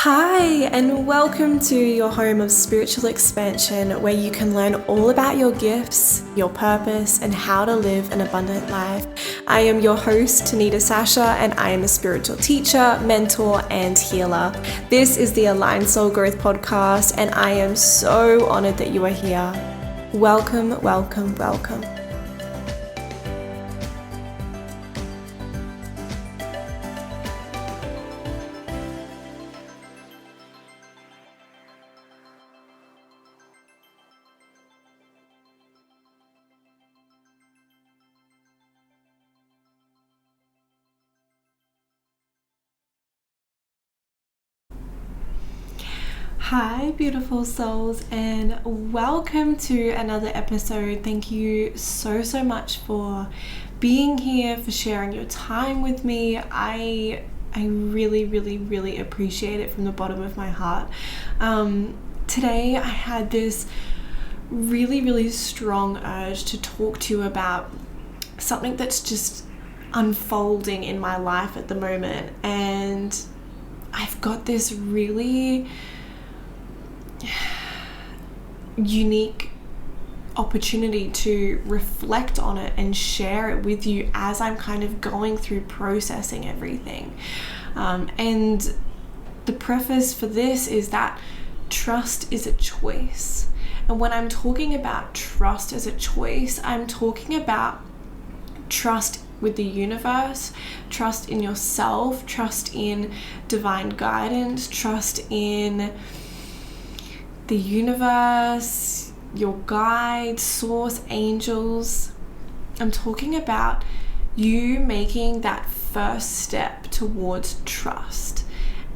Hi, and welcome to your home of spiritual expansion, where you can learn all about your gifts, your purpose, and how to live an abundant life. I am your host, Tanita Sasha, and I am a spiritual teacher, mentor, and healer. This is the Aligned Soul Growth Podcast, and I am so honored that you are here. Welcome, welcome, welcome. Hi, beautiful souls, and welcome to another episode. Thank you so much for being here, for sharing your time with me. I really appreciate it from the bottom of my heart. Today I had this really strong urge to talk to you about something that's just unfolding in my life at the moment, and I've got this really unique opportunity to reflect on it and share it with you as I'm kind of going through processing everything. And the preface for this is that trust is a choice. And when I'm talking about trust as a choice, I'm talking about trust with the universe, trust in yourself, trust in divine guidance, trust in the universe, your guide, source, angels. I'm talking about you making that first step towards trust.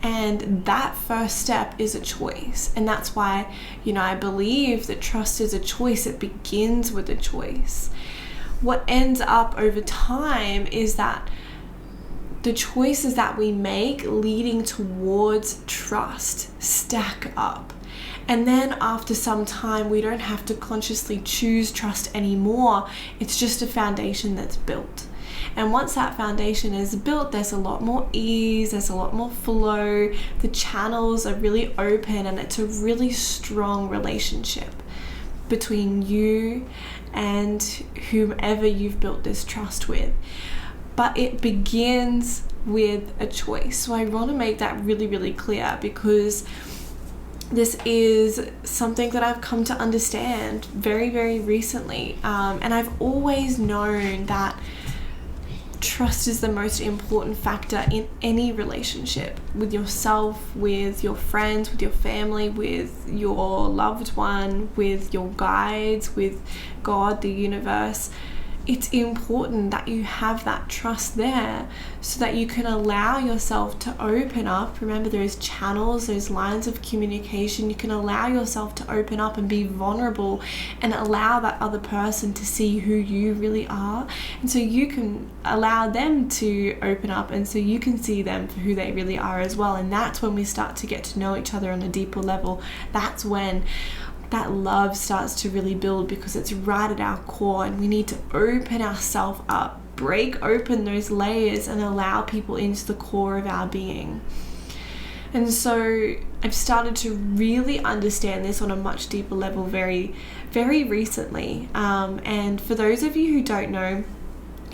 And that first step is a choice. And that's why, I believe that trust is a choice. It begins with a choice. What ends up over time is that the choices that we make leading towards trust stack up. And then after some time, we don't have to consciously choose trust anymore. It's just a foundation that's built. And once that foundation is built, there's a lot more ease, there's a lot more flow. The channels are really open, and it's a really strong relationship between you and whomever you've built this trust with. But it begins with a choice. So I want to make that really clear, because this is something that I've come to understand very recently. And I've always known that trust is the most important factor in any relationship, with yourself, with your friends, with your family, with your loved one, with your guides, with God, the universe. It's important that you have that trust there so that you can allow yourself to open up. Remember, those channels, those lines of communication. You can allow yourself to open up and be vulnerable and allow that other person to see who you really are. And so you can allow them to open up, and so you can see them for who they really are as well. And that's when we start to get to know each other on a deeper level. That's when that love starts to really build, because it's right at our core, and we need to open ourselves up, break open those layers, and allow people into the core of our being. And so I've started to really understand this on a much deeper level very recently. And for those of you who don't know,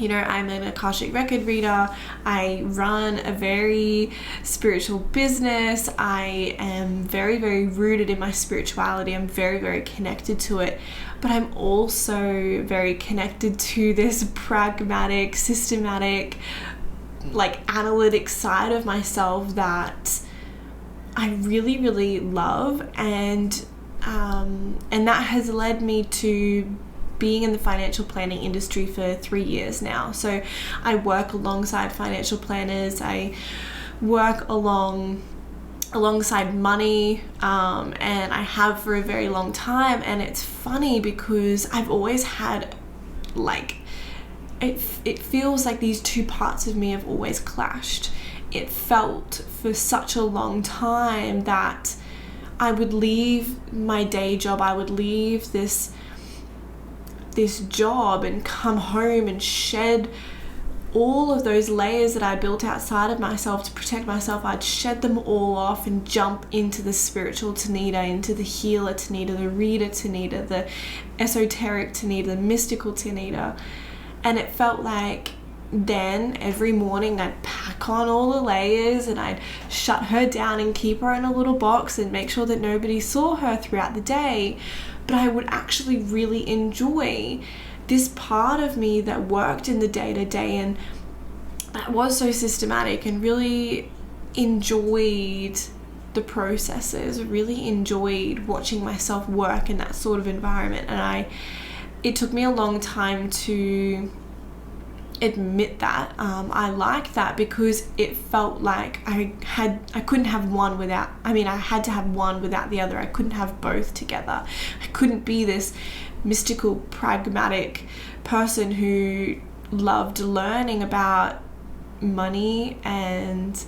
I'm an Akashic record reader. I run a very spiritual business. I am very rooted in my spirituality. I'm very connected to it. But I'm also very connected to this pragmatic, systematic, analytic side of myself that I really love. And that has led me to being in the financial planning industry for 3 years now. So I work alongside financial planners. I work alongside money, and I have for a very long time. And it's funny because I've always had it feels like these two parts of me have always clashed. It felt for such a long time that I would leave my day job, I would leave this job and come home and shed all of those layers that I built outside of myself to protect myself, I'd shed them all off and jump into the spiritual Tanita, into the healer Tanita, the reader Tanita, the esoteric Tanita, the mystical Tanita. And it felt like then every morning I'd pack on all the layers and I'd shut her down and keep her in a little box and make sure that nobody saw her throughout the day. But I would actually really enjoy this part of me that worked in the day-to-day and that was so systematic, and really enjoyed the processes, really enjoyed watching myself work in that sort of environment. And it took me a long time to admit that. I liked that because it felt like I couldn't have one without, I had to have one without the other. I couldn't have both together. I couldn't be this mystical, pragmatic person who loved learning about money and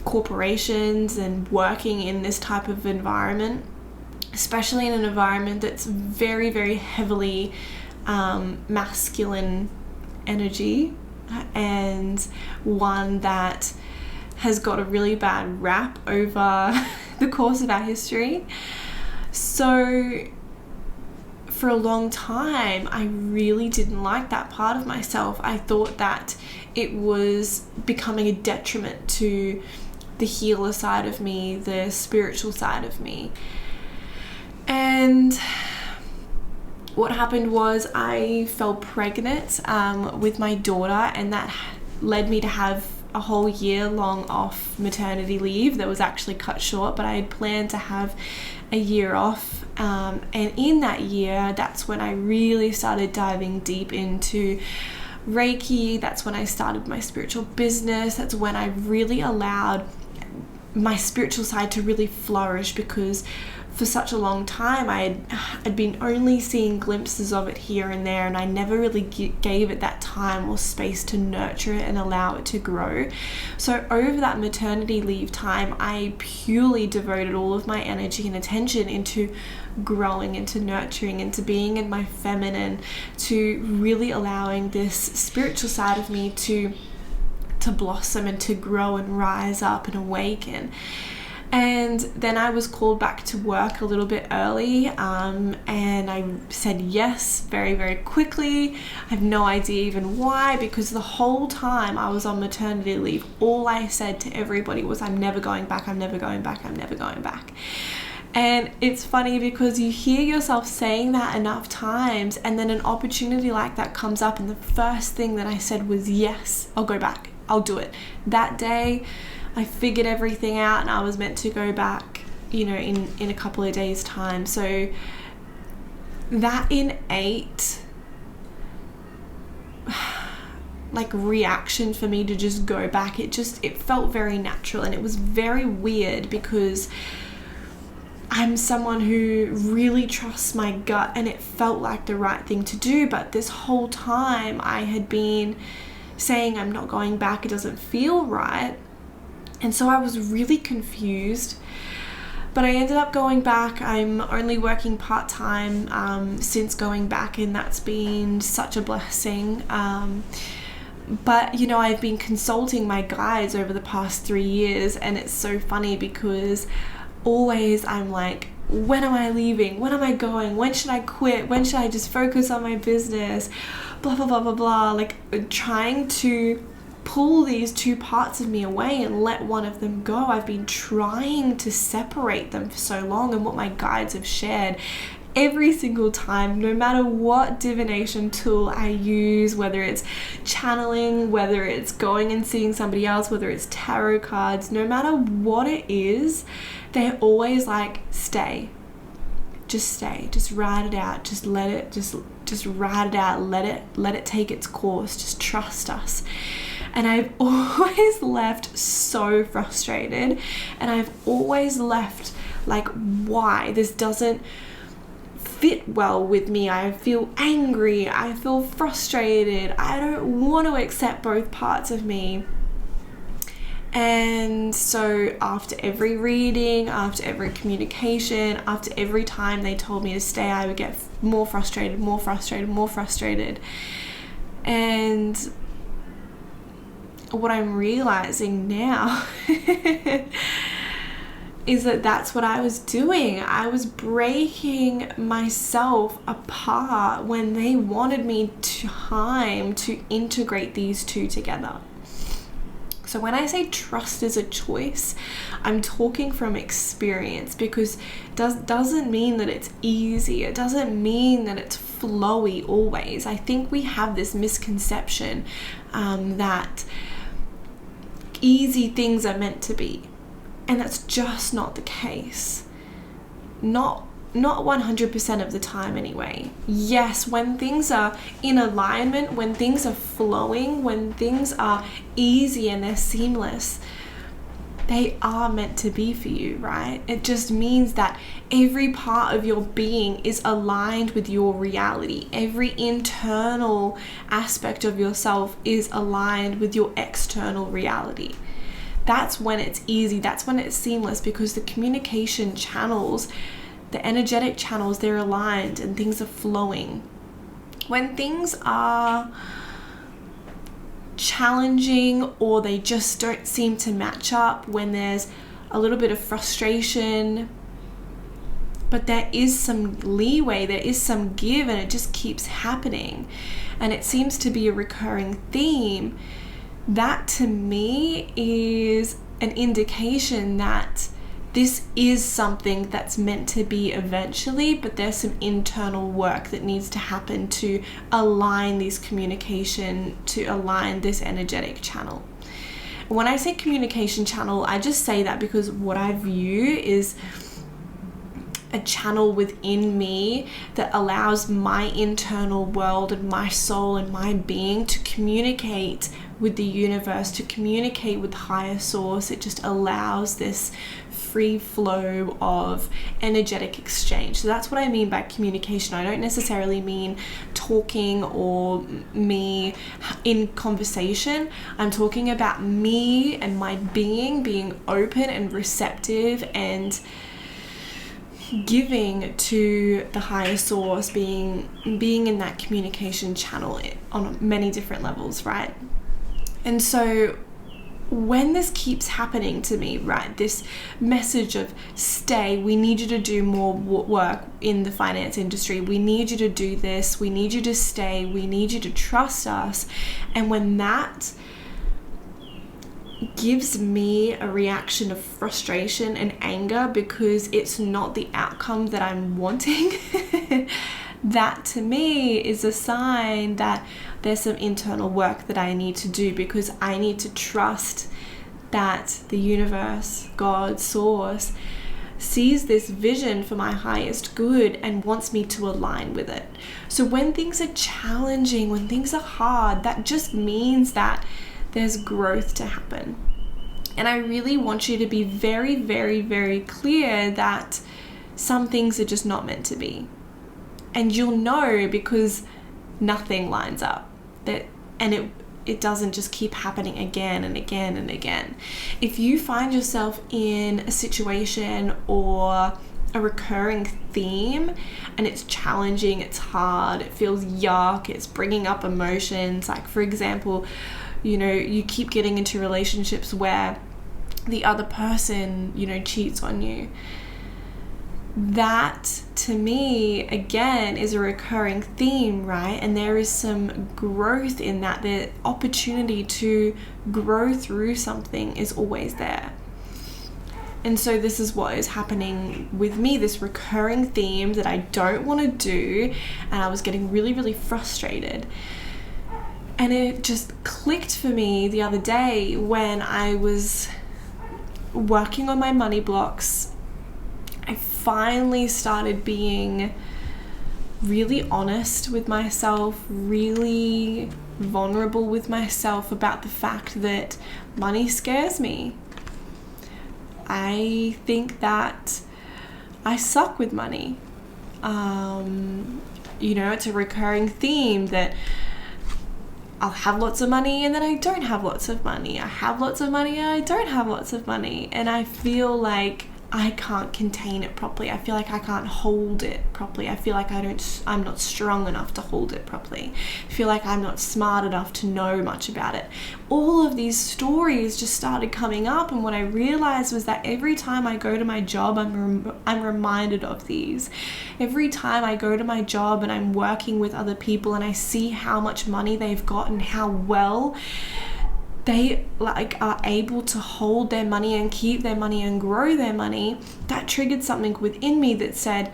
corporations and working in this type of environment, especially in an environment that's very, very heavily masculine energy, and one that has got a really bad rap over the course of our history. So for a long time, I really didn't like that part of myself. I thought that it was becoming a detriment to the healer side of me, the spiritual side of me. And what happened was I fell pregnant with my daughter, and that led me to have a whole year long off maternity leave that was actually cut short, but I had planned to have a year off. And in that year, that's when I really started diving deep into Reiki. That's when I started my spiritual business. That's when I really allowed my spiritual side to really flourish, because for such a long time I'd been only seeing glimpses of it here and there, and I never really gave it that time or space to nurture it and allow it to grow. So over that maternity leave time, I purely devoted all of my energy and attention into growing, into nurturing, into being in my feminine, to really allowing this spiritual side of me to blossom and to grow and rise up and awaken. And then I was called back to work a little bit early, and I said yes very, very quickly. I have no idea even why, because the whole time I was on maternity leave, all I said to everybody was, I'm never going back, I'm never going back, I'm never going back. And it's funny because you hear yourself saying that enough times, and then an opportunity like that comes up, and the first thing that I said was, yes, I'll go back, I'll do it. That day I figured everything out, and I was meant to go back, in a couple of days' time. So that innate reaction for me to just go back, it felt very natural, and it was very weird because I'm someone who really trusts my gut, and it felt like the right thing to do. But this whole time I had been saying I'm not going back, it doesn't feel right. And so I was really confused, but I ended up going back. I'm only working part-time since going back, and that's been such a blessing. But I've been consulting my guides over the past 3 years, and it's so funny because always I'm like, when am I leaving? When am I going? When should I quit? When should I just focus on my business? Blah, blah, blah, blah, blah. Trying to pull these two parts of me away and let one of them go. I've been trying to separate them for so long, and what my guides have shared every single time, no matter what divination tool I use, whether it's channeling, whether it's going and seeing somebody else, whether it's tarot cards, no matter what it is, they're always like, stay, just ride it out, just let it, just ride it out, let it take its course, just trust us. And I've always left so frustrated, and I've always left like, why? This doesn't fit well with me. I feel angry, I feel frustrated, I don't want to accept both parts of me. And so after every reading, after every communication, after every time they told me to stay, I would get more frustrated. And what I'm realizing now is that that's what I was doing. I was breaking myself apart when they wanted me time to integrate these two together. So when I say trust is a choice, I'm talking from experience, because it doesn't mean that it's easy. It doesn't mean that it's flowy always. I think we have this misconception that easy things are meant to be. And that's just not the case. Not 100% of the time anyway. Yes, when things are in alignment, when things are flowing, when things are easy and they're seamless, they are meant to be for you, right? It just means that every part of your being is aligned with your reality. Every internal aspect of yourself is aligned with your external reality. That's when it's easy, that's when it's seamless, because the communication channels, the energetic channels, they're aligned and things are flowing. When things are challenging or they just don't seem to match up, when there's a little bit of frustration, but there is some leeway, there is some give, and it just keeps happening, and it seems to be a recurring theme, that to me is an indication that this is something that's meant to be eventually, but there's some internal work that needs to happen to align this communication, to align this energetic channel. When I say communication channel, I just say that because what I view is a channel within me that allows my internal world and my soul and my being to communicate with the universe, to communicate with higher source. It just allows this free flow of energetic exchange. So that's what I mean by communication. I don't necessarily mean talking or me in conversation. I'm talking about me and my being open and receptive and giving to the higher source, being in that communication channel on many different levels, right? And so when this keeps happening to me, right, this message of stay, we need you to do more work in the finance industry, we need you to do this, we need you to stay, we need you to trust us, and when that gives me a reaction of frustration and anger because it's not the outcome that I'm wanting, that to me is a sign that there's some internal work that I need to do, because I need to trust that the universe, God, source, sees this vision for my highest good and wants me to align with it. So when things are challenging, when things are hard, that just means that there's growth to happen. And I really want you to be very, very, very clear that some things are just not meant to be. And you'll know because nothing lines up. And it doesn't just keep happening again and again and again. If you find yourself in a situation or a recurring theme and it's challenging, it's hard, it feels yuck, it's bringing up emotions, like for example, you keep getting into relationships where the other person, cheats on you. That to me again is a recurring theme, right? And there is some growth in that. The opportunity to grow through something is always there. And so this is what is happening with me, this recurring theme that I don't want to do, and I was getting really, really frustrated. And it just clicked for me the other day when I was working on my money blocks. I finally started being really honest with myself, really vulnerable with myself about the fact that money scares me. I think that I suck with money. It's a recurring theme that I'll have lots of money and then I don't have lots of money. I have lots of money and I don't have lots of money. And I feel like I can't contain it properly. I feel like I can't hold it properly. I feel like I'm not strong enough to hold it properly. I feel like I'm not smart enough to know much about it. All of these stories just started coming up, and what I realized was that every time I go to my job, I'm reminded of these. Every time I go to my job and I'm working with other people and I see how much money they've got and how well they are able to hold their money and keep their money and grow their money, that triggered something within me that said,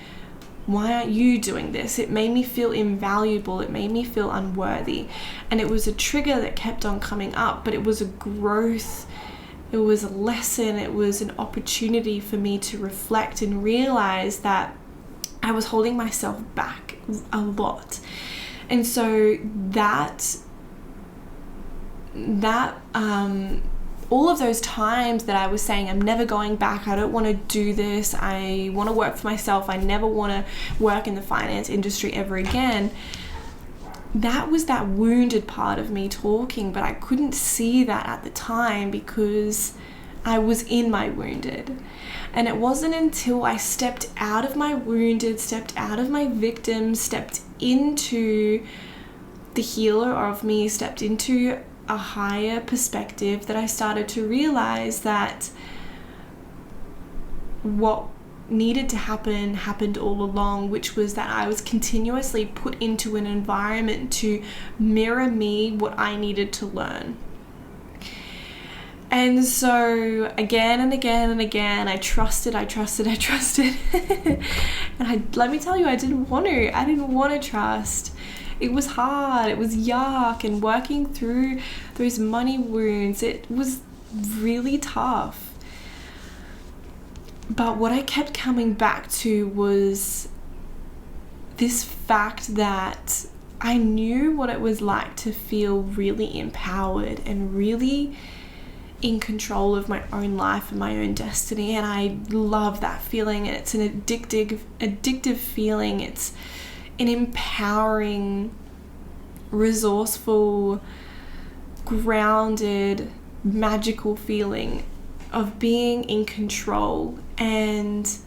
why aren't you doing this? It made me feel invaluable. It made me feel unworthy. And it was a trigger that kept on coming up, but it was a growth. It was a lesson. It was an opportunity for me to reflect and realize that I was holding myself back a lot. And so that all of those times that I was saying, I'm never going back, I don't want to do this, I want to work for myself, I never want to work in the finance industry ever again, that was that wounded part of me talking, but I couldn't see that at the time because I was in my wounded. And it wasn't until I stepped out of my wounded, stepped out of my victim, stepped into the healer of me, stepped into a higher perspective, that I started to realize that what needed to happen happened all along, which was that I was continuously put into an environment to mirror me what I needed to learn. And so again and again and again, I trusted. And let me tell you, I didn't want to trust. It was hard, it was yuck, and working through those money wounds, it was really tough. But what I kept coming back to was this fact that I knew what it was like to feel really empowered and really in control of my own life and my own destiny. And I love that feeling. It's an addictive feeling. It's an empowering, resourceful, grounded, magical feeling of being in control, and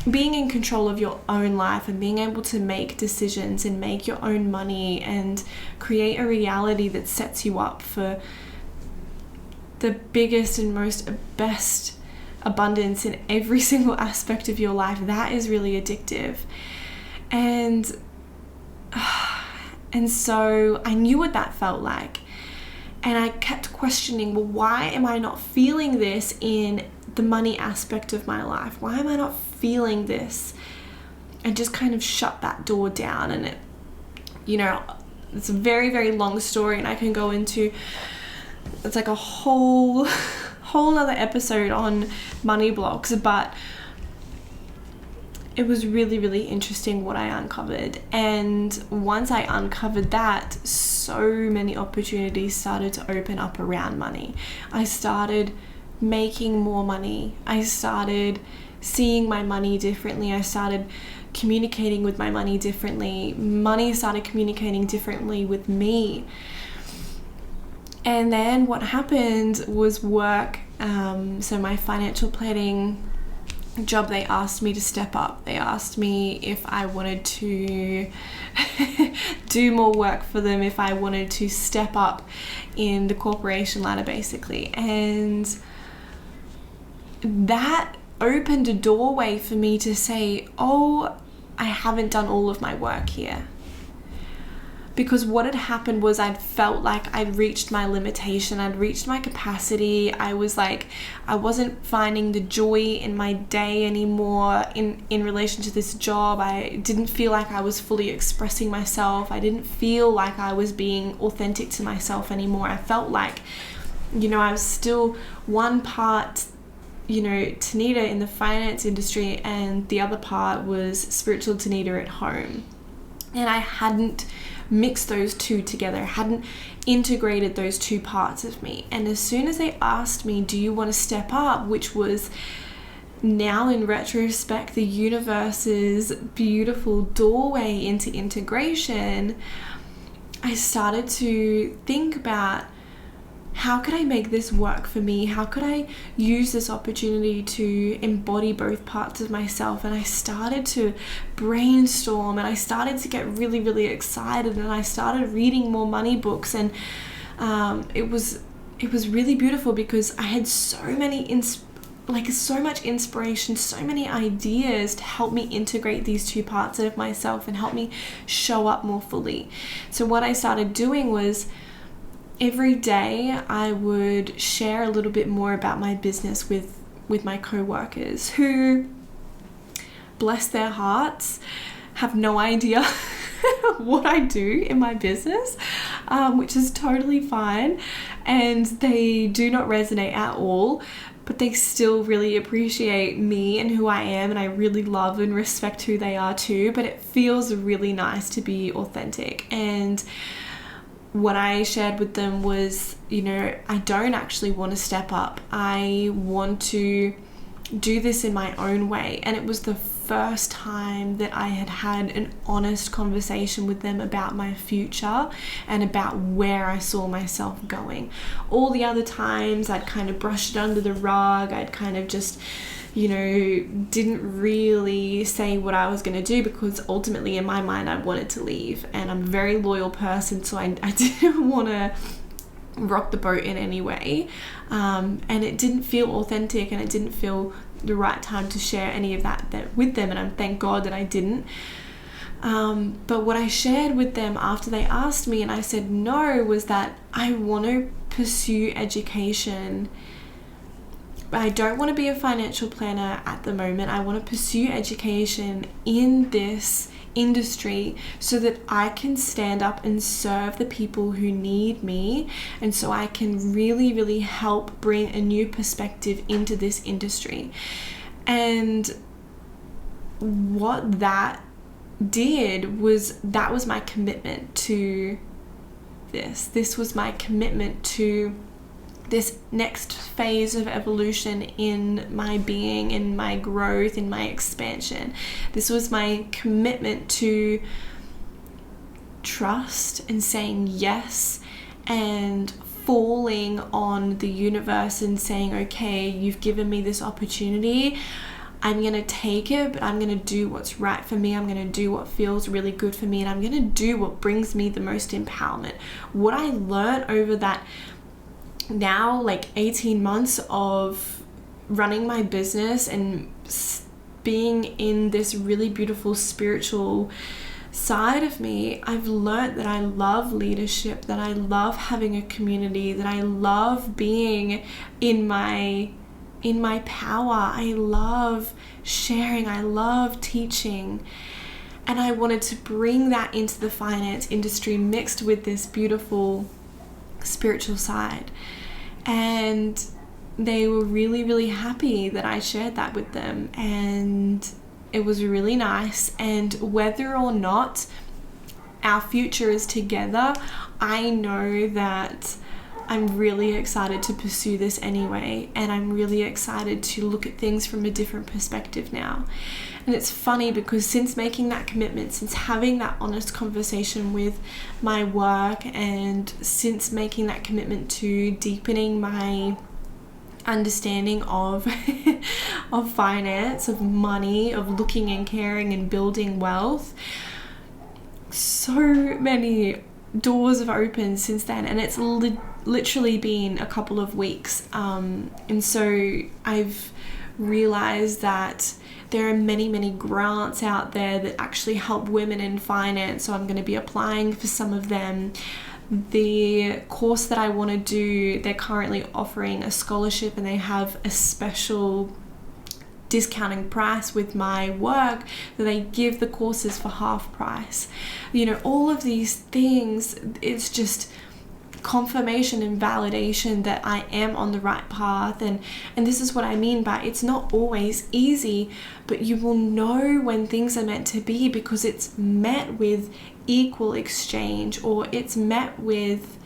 being in control of your own life and being able to make decisions and make your own money and create a reality that sets you up for the biggest and best abundance in every single aspect of your life. That is really addictive. And so I knew what that felt like. And I kept questioning, well, why am I not feeling this in the money aspect of my life? Why am I not feeling this? And just kind of shut that door down. And it, it's a very, very long story, and I can go into, it's like a whole other episode on money blocks, but it was really, really interesting what I uncovered. And once I uncovered that, so many opportunities started to open up around money. I started making more money. I started seeing my money differently. I started communicating with my money differently. Money started communicating differently with me. And then what happened was work. So my financial planning job, they asked me to step up. They asked me if I wanted to do more work for them, if I wanted to step up in the corporation ladder, basically. And that opened a doorway for me to say, oh, I haven't done all of my work here. Because what had happened was I'd felt like I'd reached my limitation, I'd reached my capacity. I was like, I wasn't finding the joy in my day anymore in relation to this job. I didn't feel like I was fully expressing myself. I didn't feel like I was being authentic to myself anymore. I felt like, I was still one part, Tanita in the finance industry, and the other part was spiritual Tanita at home. And I hadn't mixed those two together, hadn't integrated those two parts of me. And as soon as they asked me, do you want to step up, which was now in retrospect the universe's beautiful doorway into integration, I started to think about how could I make this work for me? How could I use this opportunity to embody both parts of myself? And I started to brainstorm, and I started to get really, really excited, and I started reading more money books, and it was really beautiful because I had so much inspiration, so many ideas to help me integrate these two parts of myself and help me show up more fully. So what I started doing was, every day I would share a little bit more about my business with my co-workers who, bless their hearts, have no idea what I do in my business, which is totally fine, and they do not resonate at all, but they still really appreciate me and who I am, and I really love and respect who they are too. But it feels really nice to be authentic. And what I shared with them was, I don't actually want to step up. I want to do this in my own way. And it was the first time that I had had an honest conversation with them about my future and about where I saw myself going. All the other times I'd kind of brushed it under the rug. I'd kind of just didn't really say what I was going to do, because ultimately in my mind I wanted to leave, and I'm a very loyal person, so I didn't want to rock the boat in any way, and it didn't feel authentic, and it didn't feel the right time to share any of that with them, and thank God that I didn't. But what I shared with them after they asked me and I said no was that I want to pursue education. I don't want to be a financial planner at the moment. I want to pursue education in this industry so that I can stand up and serve the people who need me, and so I can really, really help bring a new perspective into this industry. And what that did was, that was my commitment to this. This was my commitment to this next phase of evolution in my being, in my growth, in my expansion. This was my commitment to trust and saying yes, and falling on the universe and saying, okay, you've given me this opportunity. I'm going to take it, but I'm going to do what's right for me. I'm going to do what feels really good for me, and I'm going to do what brings me the most empowerment. What I learned over that now 18 months of running my business and being in this really beautiful spiritual side of me, I've learned that I love leadership, that I love having a community, that I love being in my power. I love sharing, I love teaching. And I wanted to bring that into the finance industry mixed with this beautiful spiritual side. And they were really, really happy that I shared that with them, and it was really nice. And whether or not our future is together, I know that I'm really excited to pursue this anyway, and I'm really excited to look at things from a different perspective now. And it's funny because since making that commitment, since having that honest conversation with my work, and since making that commitment to deepening my understanding of of finance, of money, of looking and caring and building wealth, so many doors have opened since then, and it's literally been a couple of weeks, and so I've realized that there are many, many grants out there that actually help women in finance, so I'm going to be applying for some of them. The course that I want to do, they're currently offering a scholarship, and they have a special discounting price with my work that they give the courses for half price. All of these things, it's just confirmation and validation that I am on the right path, and this is what I mean by it's not always easy, but you will know when things are meant to be, because it's met with equal exchange, or it's met with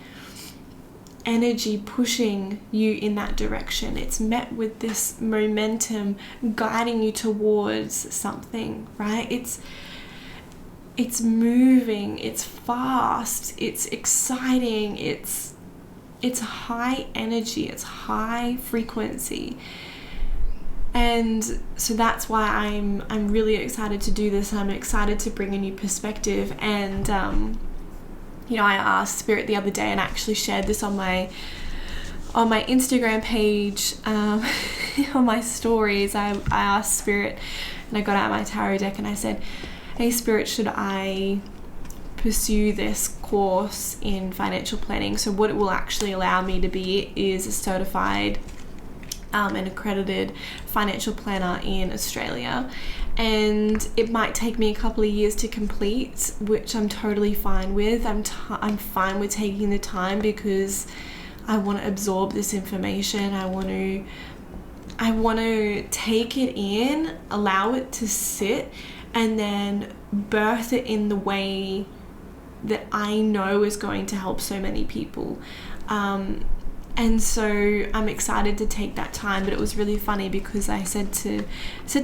energy pushing you in that direction. It's met with this momentum guiding you towards something, right? It's moving, it's fast, it's exciting, it's it's high energy, it's high frequency. And so that's why I'm really excited to do this. I'm excited to bring a new perspective. And I asked Spirit the other day, and I actually shared this on my Instagram page, on my stories. I asked Spirit, and I got out my tarot deck, and I said, hey Spirit, should I pursue this course in financial planning? So what it will actually allow me to be is a certified and accredited financial planner in Australia, and it might take me a couple of years to complete, which I'm totally fine with. I'm fine with taking the time, because I want to absorb this information. I want to take it in, allow it to sit, and then birth it in the way that I know is going to help so many people. And so I'm excited to take that time. But it was really funny, because I said to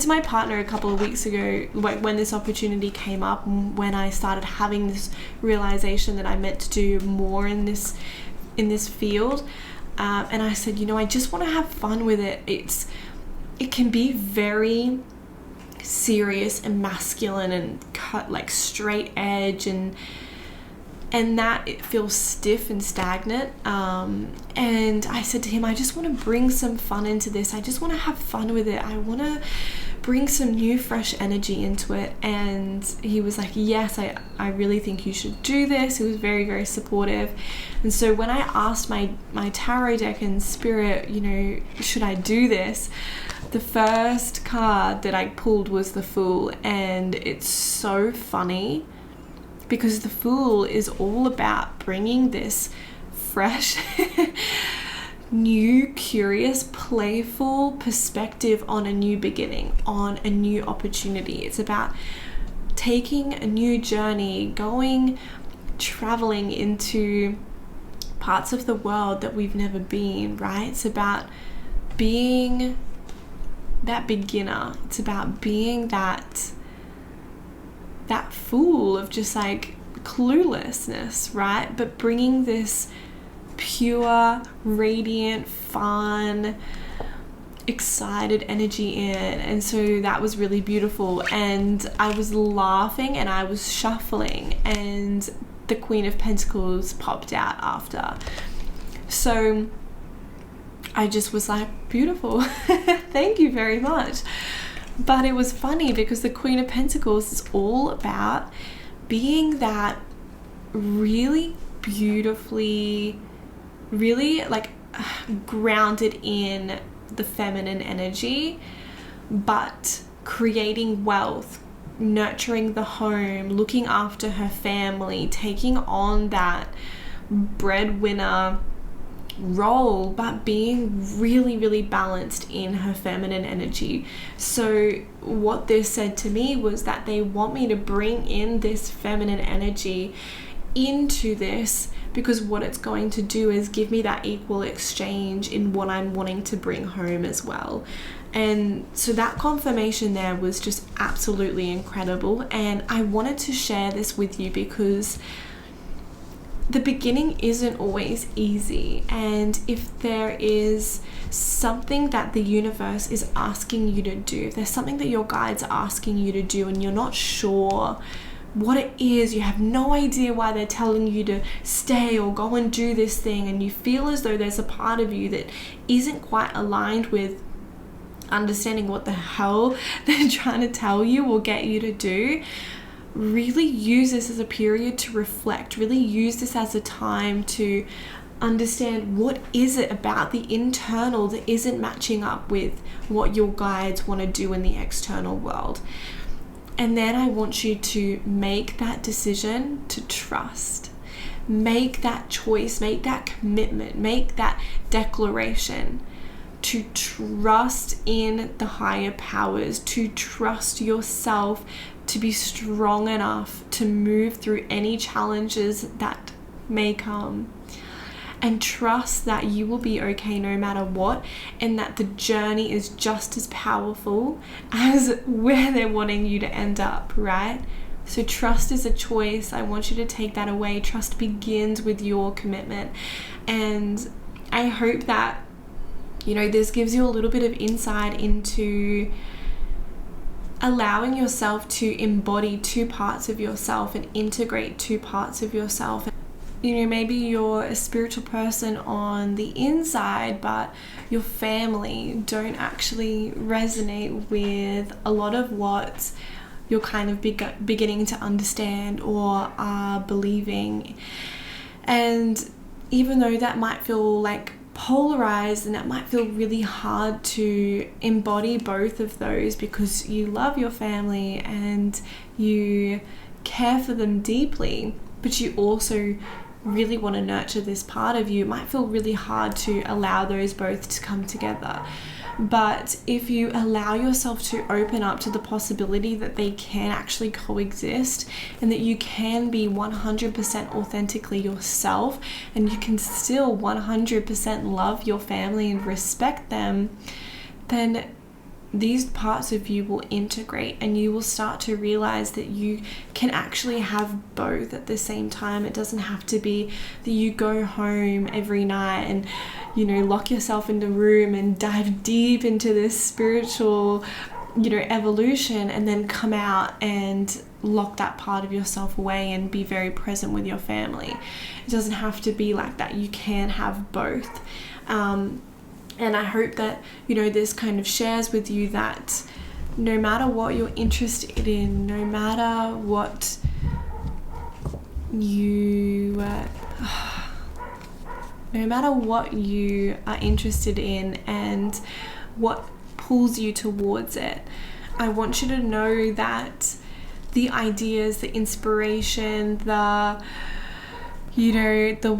my partner a couple of weeks ago, like when this opportunity came up, when I started having this realization that I meant to do more in this field, and I said, I just want to have fun with it. It can be very serious and masculine and cut like straight edge, and that it feels stiff and stagnant. And I said to him, I just want to bring some fun into this. I just want to have fun with it. I want to bring some new fresh energy into it. And he was like, yes, I really think you should do this. He was very, very supportive. And so when I asked my tarot deck and Spirit, should I do this, the first card that I pulled was the Fool. And it's so funny, because the Fool is all about bringing this fresh, new, curious, playful perspective on a new beginning, on a new opportunity. It's about taking a new journey, traveling into parts of the world that we've never been, right? It's about being that beginner. It's about being that fool of just like cluelessness, right? But bringing this pure, radiant, fun, excited energy in. And so that was really beautiful. And I was laughing and I was shuffling, and the Queen of Pentacles popped out after. So I just was like, beautiful. Thank you very much. But it was funny, because the Queen of Pentacles is all about being that really beautifully, really like grounded in the feminine energy, but creating wealth, nurturing the home, looking after her family, taking on that breadwinner role, but being really, really balanced in her feminine energy. So what this said to me was that they want me to bring in this feminine energy into this, because what it's going to do is give me that equal exchange in what I'm wanting to bring home as well. And so that confirmation there was just absolutely incredible. And I wanted to share this with you, because the beginning isn't always easy. And if there is something that the universe is asking you to do, if there's something that your guides are asking you to do and you're not sure what it is, you have no idea why they're telling you to stay or go and do this thing, and you feel as though there's a part of you that isn't quite aligned with understanding what the hell they're trying to tell you or get you to do, really use this as a period to reflect. Really use this as a time to understand what is it about the internal that isn't matching up with what your guides want to do in the external world. And then I want you to make that decision to trust. Make that choice, make that commitment, make that declaration to trust in the higher powers, to trust yourself, to be strong enough to move through any challenges that may come, and trust that you will be okay no matter what, and that the journey is just as powerful as where they're wanting you to end up, right? So trust is a choice. I want you to take that away. Trust begins with your commitment. And I hope that, this gives you a little bit of insight into allowing yourself to embody two parts of yourself and integrate two parts of yourself. Maybe you're a spiritual person on the inside, but your family don't actually resonate with a lot of what you're kind of beginning to understand or are believing. And even though that might feel like polarized and it might feel really hard to embody both of those because you love your family and you care for them deeply, but you also really want to nurture this part of you, it might feel really hard to allow those both to come together. But if you allow yourself to open up to the possibility that they can actually coexist and that you can be 100% authentically yourself and you can still 100% love your family and respect them, then these parts of you will integrate and you will start to realize that you can actually have both at the same time. It doesn't have to be that you go home every night and lock yourself in the room and dive deep into this spiritual evolution and then come out and lock that part of yourself away and be very present with your family. It doesn't have to be like that. You can have both. And I hope that, this kind of shares with you that no matter what you're interested in, no matter what you are interested in and what pulls you towards it, I want you to know that the ideas, the inspiration, the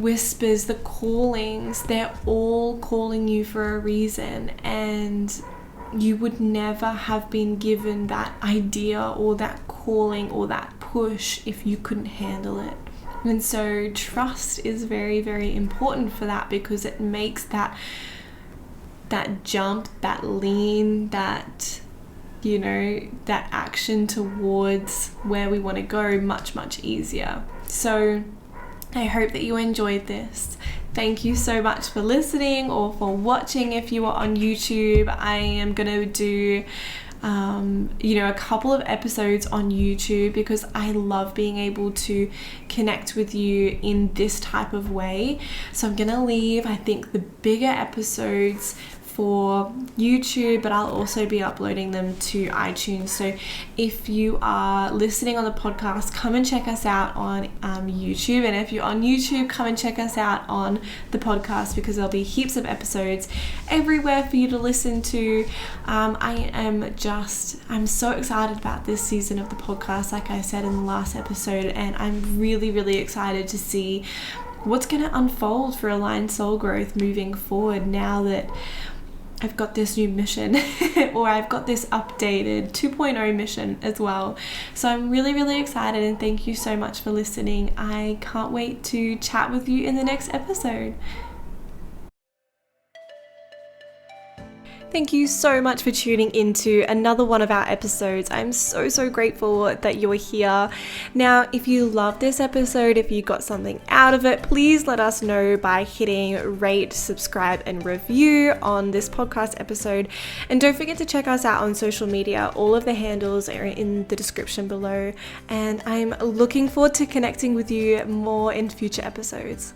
whispers, the callings, they're all calling you for a reason, and you would never have been given that idea or that calling or that push if you couldn't handle it. And so trust is very, very important for that, because it makes that jump, that lean, that action towards where we want to go much, much easier. So I hope that you enjoyed this. Thank you so much for listening or for watching if you are on YouTube. I am going to do a couple of episodes on YouTube because I love being able to connect with you in this type of way. So I'm going to leave, I think, the bigger episodes for YouTube, but I'll also be uploading them to iTunes. So if you are listening on the podcast, come and check us out on YouTube. And if you're on YouTube, come and check us out on the podcast, because there'll be heaps of episodes everywhere for you to listen to. I'm so excited about this season of the podcast, like I said in the last episode, and I'm really, really excited to see what's going to unfold for Aligned Soul Growth moving forward now that I've got this new mission or I've got this updated 2.0 mission as well. So I'm really, really excited, and thank you so much for listening. I can't wait to chat with you in the next episode. Thank you so much for tuning into another one of our episodes. I'm so grateful that you're here. Now, if you love this episode, if you got something out of it, please let us know by hitting rate, subscribe, and review on this podcast episode. And don't forget to check us out on social media. All of the handles are in the description below. And I'm looking forward to connecting with you more in future episodes.